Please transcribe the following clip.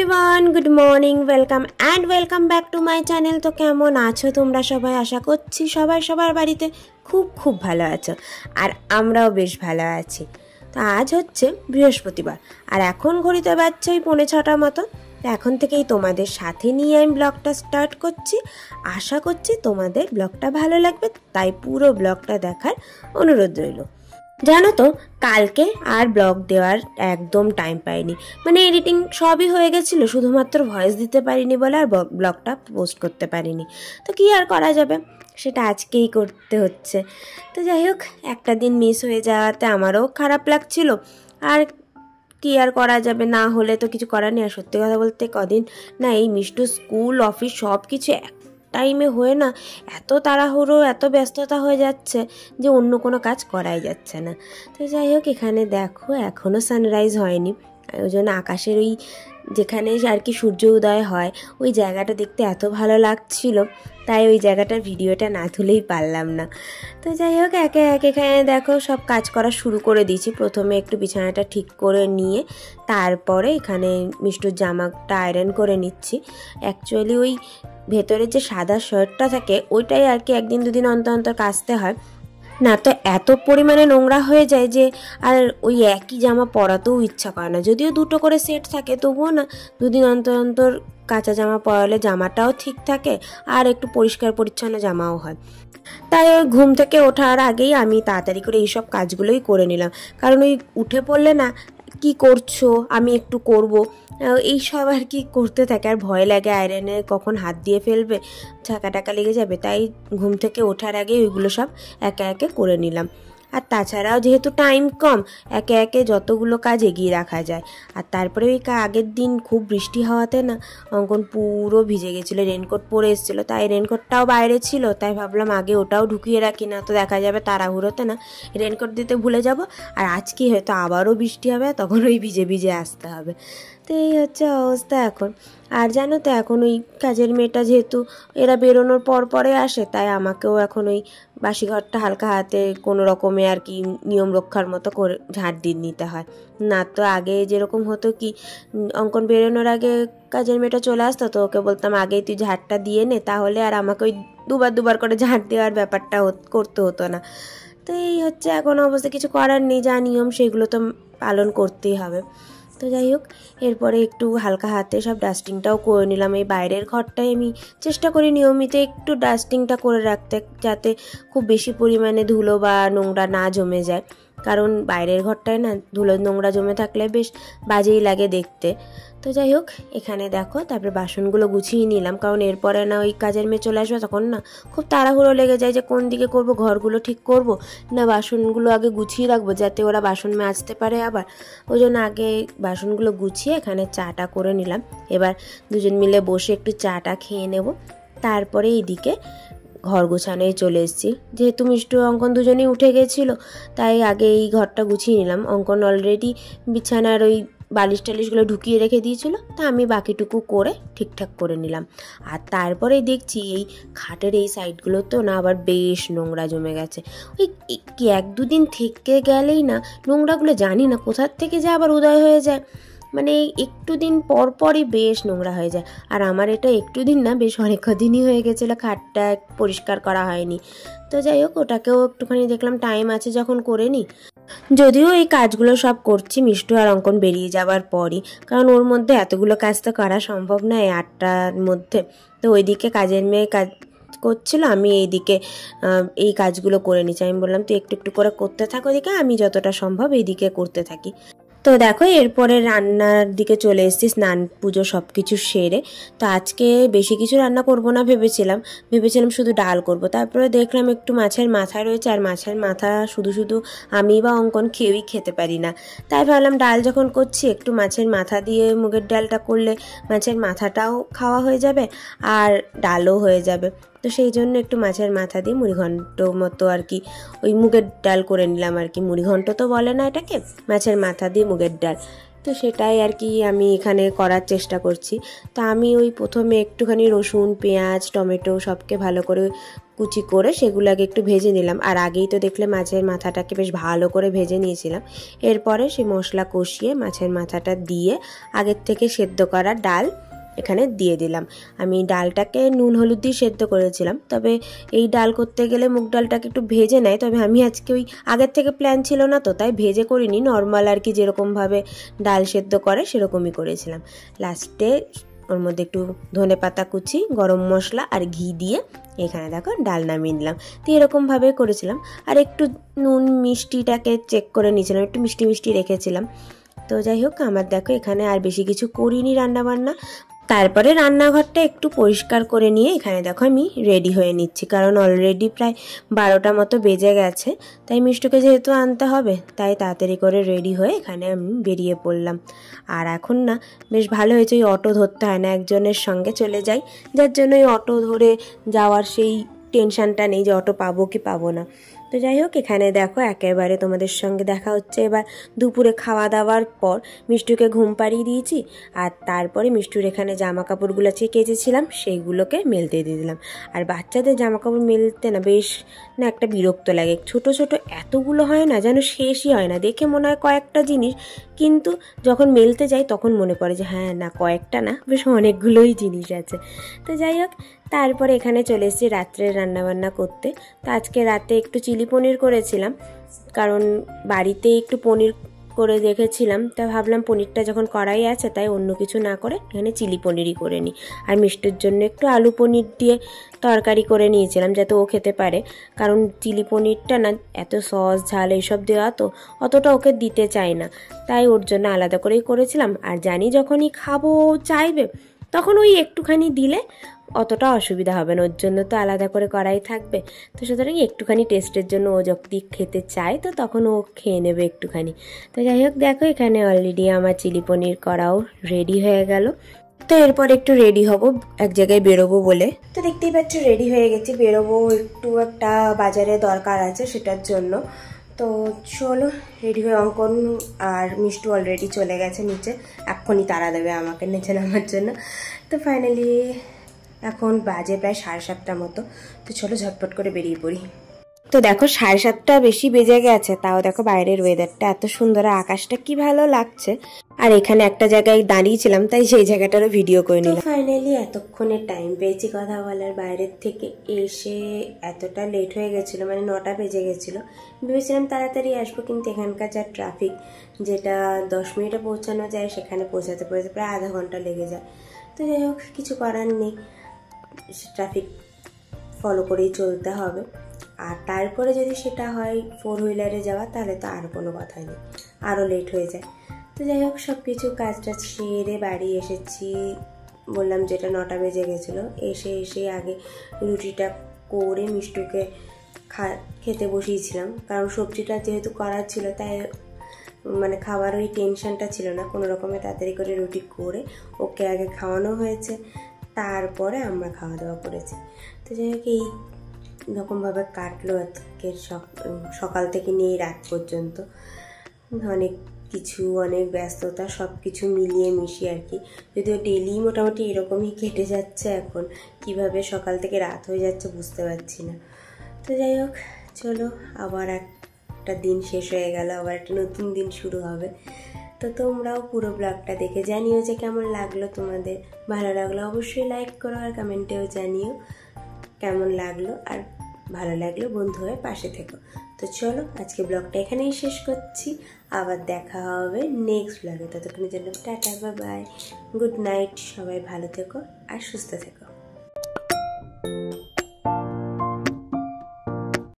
Everyone, good morning, welcome back to my channel. তো কেমন আছো তোমরা সবাই? আশা করছি সবাই সবার বাড়িতে খুব ভালো আছো, আর আমরাও বেশ ভালো আছি। তো আজ হচ্ছে বৃহস্পতিবার, আর এখন ঘড়িতে বাজছে ওই 5:45 মতো। তো এখন থেকেই তোমাদের সাথে নিয়ে আমি ব্লগটা স্টার্ট করছি। আশা করছি তোমাদের ব্লগটা ভালো লাগবে, তাই পুরো ব্লগটা দেখার অনুরোধ রইল। জানো তো, কালকে আর ব্লগ দেওয়ার একদম টাইম পাইনি, মানে এডিটিং সবই হয়ে গেছিলো, শুধুমাত্র ভয়েস দিতে পারিনি বলে আর ব্লগটা পোস্ট করতে পারিনি। তো কি আর করা যাবে, সেটা আজকেই করতে হচ্ছে। তো যাই হোক, একটা দিন মিস হয়ে যাওয়াতে আমারও খারাপ লাগছিল, আর কি আর করা যাবে, না হলে তো কিছু করার নেই। আর সত্যি কথা বলতে কদিন না এই মিষ্টু স্কুল অফিস সব কিছু টাইমে হয়ে না এত তাড়াহুড়ো, এত ব্যস্ততা হয়ে যাচ্ছে যে অন্য কোনো কাজ করাই যাচ্ছে না। তো যাই হোক, এখানে দেখো এখনও সানরাইজ হয়নি, ওই জন্য আকাশের ওই যেখানে আর কি সূর্য উদয় হয় ওই জায়গাটা দেখতে এত ভালো লাগছিল, তাই ওই জায়গাটার ভিডিওটা না তুলেই পারলাম না। তো যাই হোক, একে একে এখানে দেখো সব কাজ করা শুরু করে দিয়েছি। প্রথমে একটু বিছানাটা ঠিক করে নিয়ে তারপরে এখানে মিষ্টুর জামাটা আয়রন করে নিচ্ছি। অ্যাকচুয়ালি ওই ভেতরে যে সাদা শার্টটা থাকে ওইটাই আর কি একদিন দুদিন অন্তর অন্তর কাচতে হয়, না তো এত পরিমাণে নোংরা হয়ে যায় যে আর ওই একই জামা পরাতেও ইচ্ছা করে না। যদিও দুটো করে সেট থাকে, তবুও না দুদিন অন্তর অন্তর কাঁচা জামা পরালে জামাটাও ঠিক থাকে আর একটু পরিষ্কার পরিচ্ছন্ন জামাও হয়। তাই ওই ঘুম থেকে ওঠার আগেই আমি তাড়াতাড়ি করে এইসব কাজগুলোই করে নিলাম, কারণ ওই উঠে পড়লে না কি করছো, আমি একটু করব, এই সব আর কি করতে থাকে, আর ভয় লাগে আয়রনে কখন হাত দিয়ে ফেলবে, ঝাঁকা টাকা লেগে যাবে। তাই ঘুম থেকে ওঠার আগে ওইগুলো সব একে একে করে নিলাম। আর তাছাড়াও যেহেতু টাইম কম, একে একে যতগুলো কাজ এগিয়ে রাখা যায়। আর তারপরে ওই আগের দিন খুব বৃষ্টি হওয়াতে না অঙ্কন পুরো ভিজে গেছিলো, রেনকোট পরে এসেছিলো, তাই রেনকোটটাও বাইরে ছিল, তাই ভাবলাম আগে ওটাও ঢুকিয়ে রাখি, না তো দেখা যাবে তাড়াহুড়োতে না রেনকোট দিতে ভুলে যাব, আর আজকে হয়তো আবারও বৃষ্টি হবে, তখন ওই ভিজে ভিজে আসতে হবে। তো এই হচ্ছে অবস্থা এখন। আর জানো তো, এখন ওই কাজের মেয়েটা যেহেতু এরা বেরোনোর পরে আসে, তাই আমাকেও এখন ওই বাসি ঘরটা হালকা হাতে কোনো রকমে আর কি নিয়ম রক্ষার মতো করে ঝাড় দিয়ে নিতে হয়। না তো আগে যেরকম হতো কি, অঙ্কন বেরোনোর আগে কাজের মেয়েটা চলে আসতো, তো ওকে বলতাম আগেই তুই ঝাড়টা দিয়ে নে, তাহলে আর আমাকে ওই দুবার করে ঝাড় দেওয়ার ব্যাপারটা করতে হতো না। তো এই হচ্ছে এখন অবস্থা, কিছু করার নেই, যা নিয়ম সেগুলো তো পালন করতেই হবে। তো যাই হোক, এরপরে একটু হালকা হাতে সব ডাস্টিংটাও করে নিলাম। এই বাইরের ঘরটায় আমি চেষ্টা করি নিয়মিত একটু ডাস্টিংটা করে রাখতে, যাতে খুব বেশি পরিমাণে ধুলো বা নোংরা না জমে যায়, কারণ বাইরের ঘরটায় না ধুলো নোংরা জমে থাকলে বেশ বাজেই লাগে দেখতে। তো যাই হোক, এখানে দেখো তারপরে বাসনগুলো গুছিয়ে নিলাম, কারণ এরপরে না ওই কাজের মেয়ে চলে আসবে, তখন না খুব তাড়াহুড়ো লেগে যায় যে কোন দিকে করব, ঘরগুলো ঠিক করব না বাসনগুলো আগে গুছিয়ে রাখবো যাতে ওরা বাসন মাজতে পারে আবার। ওই জন্য আগে বাসনগুলো গুছিয়ে এখানে চাটা করে নিলাম। এবার দুজন মিলে বসে একটু চাটা খেয়ে নেব, তারপরে এইদিকে ঘর গোছানোয় চলে এসেছি। যেহেতু মিষ্টু অঙ্কন দুজনেই উঠে গেছিলো, তাই আগে এই ঘরটা গুছিয়ে নিলাম। অঙ্কন অলরেডি বিছানার ওই বালিশ টালিশগুলো ঢুকিয়ে রেখে দিয়েছিল, তা আমি বাকিটুকু করে ঠিকঠাক করে নিলাম। আর তারপরে দেখছি এই খাটের এই সাইডগুলোতেও না আবার বেশ নোংরা জমে গেছে। ওই এক দুদিন থেকে গেলেই না নোংরাগুলো জানি না কোথার থেকে যে আবার উদয় হয়ে যায়, মানে একটু দিন পরই বেশ নোংরা হয়ে যায়। আর আমার এটা একটু দিন না, বেশ অনেক দিনই হয়ে গেছিলো খাটটা পরিষ্কার করা হয়নি। তো যাই হোক, ওটাকেও একটুখানি দেখলাম টাইম আছে যখন করে নিই। যদিও এই কাজগুলো সব করছি মিষ্টু আর অঙ্কন বেরিয়ে যাওয়ার পরই, কারণ ওর মধ্যে এতগুলো কাজ তো করা সম্ভব নয় 8টার মধ্যে। তো ওইদিকে কাজের মেয়ে কাজ করছিল, আমি এইদিকে এই কাজগুলো করে নিচ্ছি। আমি বললাম তুই একটু একটু করে করতে থাকো, ওইদিকে আমি যতটা সম্ভব এইদিকে করতে থাকি। তো দেখো, এরপরে রান্নার দিকে চলে এসেছি, স্নান পুজো সব কিছু সেরে। তো আজকে বেশি কিছু রান্না করব না ভেবেছিলাম শুধু ডাল করব। তারপরে দেখলাম একটু মাছের মাথা রয়েছে, আর মাছের মাথা শুধু আমি বা অঙ্কন কেউই খেতে পারি না, তাই ভাবলাম ডাল যখন করছি একটু মাছের মাথা দিয়ে মুগের ডালটা করলে মাছের মাথাটাও খাওয়া হয়ে যাবে আর ডালও হয়ে যাবে। তো সেই জন্য একটু মাছের মাথা দিয়ে মুড়িঘণ্ট মতো আর কি ওই মুগের ডাল করে নিলাম আর কি। মুড়িঘণ্ট তো বলে না এটাকে, মাছের মাথা দিয়ে মুগের ডাল। তো সেটাই আর কি আমি এখানে করার চেষ্টা করছি। তো আমি ওই প্রথমে একটুখানি রসুন, পেঁয়াজ, টমেটো সবকে ভালো করে কুচি করে সেগুলো আগে একটু ভেজে নিলাম। আর আগেই তো দেখলে মাছের মাথাটাকে বেশ ভালো করে ভেজে নিয়েছিলাম। এরপরে সেই মশলা কষিয়ে মাছের মাথাটা দিয়ে আগের থেকে সেদ্ধ করা ডাল এখানে দিয়ে দিলাম। আমি ডালটাকে নুন হলুদ দিয়ে সেদ্ধ করেছিলাম, তবে এই ডাল করতে গেলে মুগ ডালটাকে একটু ভেজে নেয়, তবে আমি আজকে ওই আগের থেকে প্ল্যান ছিল না তো তাই ভেজে করিনি, নর্মাল আর কি যেরকমভাবে ডাল সেদ্ধ করে সেরকমই করেছিলাম। লাস্টে ওর মধ্যে একটু ধনেপাতা কুচি, গরম মশলা আর ঘি দিয়ে এখানে দেখো ডাল নামিয়ে নিলাম। তো এরকমভাবে করেছিলাম। আর একটু নুন মিষ্টিটাকে চেক করে নিয়েছিলাম, একটু মিষ্টি মিষ্টি রেখেছিলাম। তো যাই হোক, আমার দেখো এখানে আর বেশি কিছু করিনি রান্নাবান্না। তারপরে রান্নাঘরটা একটু পরিষ্কার করে নিয়ে এখানে দেখো আমি রেডি হয়ে নিচ্ছি, কারণ অলরেডি প্রায় 12টা মতো বেজে গেছে। তাই মিষ্টুকে যেহেতু আনতে হবে তাই তাড়াতাড়ি করে রেডি হয়ে এখানে আমি বেরিয়ে পড়লাম। আর এখন না বেশ ভালো হয়েছে, ওই অটো ধরতে হয় না, একজনের সঙ্গে চলে যাই, যার জন্য ওই অটো ধরে যাওয়ার সেই টেনশানটা নেই যে অটো পাবো কি পাবো না। তো যাই হোক, এখানে দেখো একেবারে তোমাদের সঙ্গে দেখা হচ্ছে এবার দুপুরে খাওয়া দাওয়ার পর। মিষ্টুকে ঘুম পাড়িয়ে দিয়েছি, আর তারপরে মিষ্টুর এখানে জামা কাপড়গুলো কেচেছিলাম সেইগুলোকে মেলতে দিয়ে দিলাম। আর বাচ্চাদের জামা কাপড় মেলতে না বেশ না একটা বিরক্ত লাগে, ছোট ছোট এতগুলো হয় না যেন শেষই হয় না, দেখে মনে হয় কয়েকটা জিনিস, কিন্তু যখন মেলতে যাই তখন মনে পড়ে যে হ্যাঁ না কয়েকটা না, বেশ অনেকগুলোই জিনিস আছে। তো যাই হোক, তারপরে এখানে চলে এসেছি রাত্রে রান্নাবান্না করতে। তো আজকে রাতে একটু চিলি পনির করেছিলাম, কারণ বাড়িতে একটু পনির করে রেখেছিলাম, তা ভাবলাম পনিরটা যখন করাই আছে তাই অন্য কিছু না করে এখানে চিলি পনিরই করে নিই। আর মিষ্টির জন্য একটু আলু পনির দিয়ে তরকারি করে নিয়েছিলাম যাতে ও খেতে পারে, কারণ চিলি পনিরটা না এত সস ঝাল এইসব দেওয়া তো অতটা ওকে দিতে চাই না, তাই ওর জন্য আলাদা করেই করেছিলাম। আর জানি যখনই খাবো চাইবে তখন ওই একটুখানি দিলে অতটা অসুবিধা হবে না, ওর জন্য তো আলাদা করে করাই থাকবে। তো সুতরাং একটুখানি টেস্টের জন্য ও যখন খেতে চায় তো তখন ও খেয়ে নেবে একটুখানি। তো যাই হোক, দেখো এখানে অলরেডি আমার চিলি পনির করাও রেডি হয়ে গেল। তো এরপর একটু রেডি হব, এক জায়গায় বেরোবো বলে। তো দেখতেই পাচ্ছ রেডি হয়ে গেছি, বেরোবো, একটু একটা বাজারে দরকার আছে সেটার জন্য। তো চলো রেডি হয়ে, অঙ্কন আর মিষ্টু অলরেডি চলে গেছে নিচে, এক্ষুনি তাড়া দেবে আমাকে নিচে নামার জন্য। তো ফাইনালি এখন বাজে প্রায় 7:30 মতো। তো চলো ঝটপট করে বেরিয়ে পড়ি। তো দেখো 7:30 বেশি বেজে গেছে, তাও দেখো বাইরের ওয়েদারটা এত সুন্দর, আকাশটা কি ভালো লাগছে। আর এখানে একটা জায়গায় দাঁড়িয়েছিলাম তাই সেই জায়গাটারও ভিডিও করে নিলাম। ফাইনালি এতক্ষণে টাইম পেয়েছি কথা বলার, বাইরের থেকে এসে এতটা লেট হয়ে গেছিলো, মানে 9টা বেজে গেছিলো। ভেবেছিলাম তাড়াতাড়ি আসবো, কিন্তু এখানকার যা ট্রাফিক, যেটা 10 মিনিটে পৌঁছানো যায় সেখানে পৌঁছাতে প্রায় আধা ঘন্টা লেগে যায়। তো যাই হোক, কিছু করার নেই, ট্রাফিক ফলো করেই চলতে হবে। আর তারপরে যদি সেটা হয় 4 হুইলারে যাওয়া, তাহলে তো আর কোনো কথাই নেই, আরও লেট হয়ে যায়। তো যাই হোক, সব কিছু কাজটা সেরে বাড়ি এসেছি, বললাম যেটা 9টা বেজে গেছিলো। এসে আগে রুটিটা করে মিষ্টুকে খেতে বসিয়েছিলাম, কারণ সবজিটা যেহেতু করার ছিল তাই মানে খাবার ওই টেনশনটা ছিল না, কোনো রকমে তাড়াতাড়ি করে রুটি করে ওকে আগে খাওয়ানো হয়েছে, তারপরে আমরা খাওয়া দাওয়া করেছি। তো যাই হোক, এই রকমভাবে কাটলো আজকে সকাল থেকে নিয়ে রাত পর্যন্ত, অনেক কিছু, অনেক ব্যস্ততা, সব কিছু মিলিয়ে মিশিয়ে আর কি। যদিও ডেলি মোটামুটি এরকমই কেটে যাচ্ছে, এখন কিভাবে সকাল থেকে রাত হয়ে যাচ্ছে বুঝতে পারছি না। তো যাই হোক, চলো আবার একটা দিন শেষ হয়ে গেল, আবার একটা নতুন দিন শুরু হবে। তো তোমরাও পুরো ব্লগটা দেখে জানিও যে কেমন লাগলো তোমাদের। ভালো লাগলো অবশ্যই লাইক করো, আর কমেন্টেও জানিও কেমন লাগলো, আর ভালো লাগলো বন্ধু হয়ে পাশে থেকো। তো চলো আজকে ব্লগটা এখানেই শেষ করছি, আবার দেখা হবে নেক্সট ব্লগে। ততক্ষণের জন্য tata, bye bye, good night, সবাই ভালো থেকো আর সুস্থ থেকো।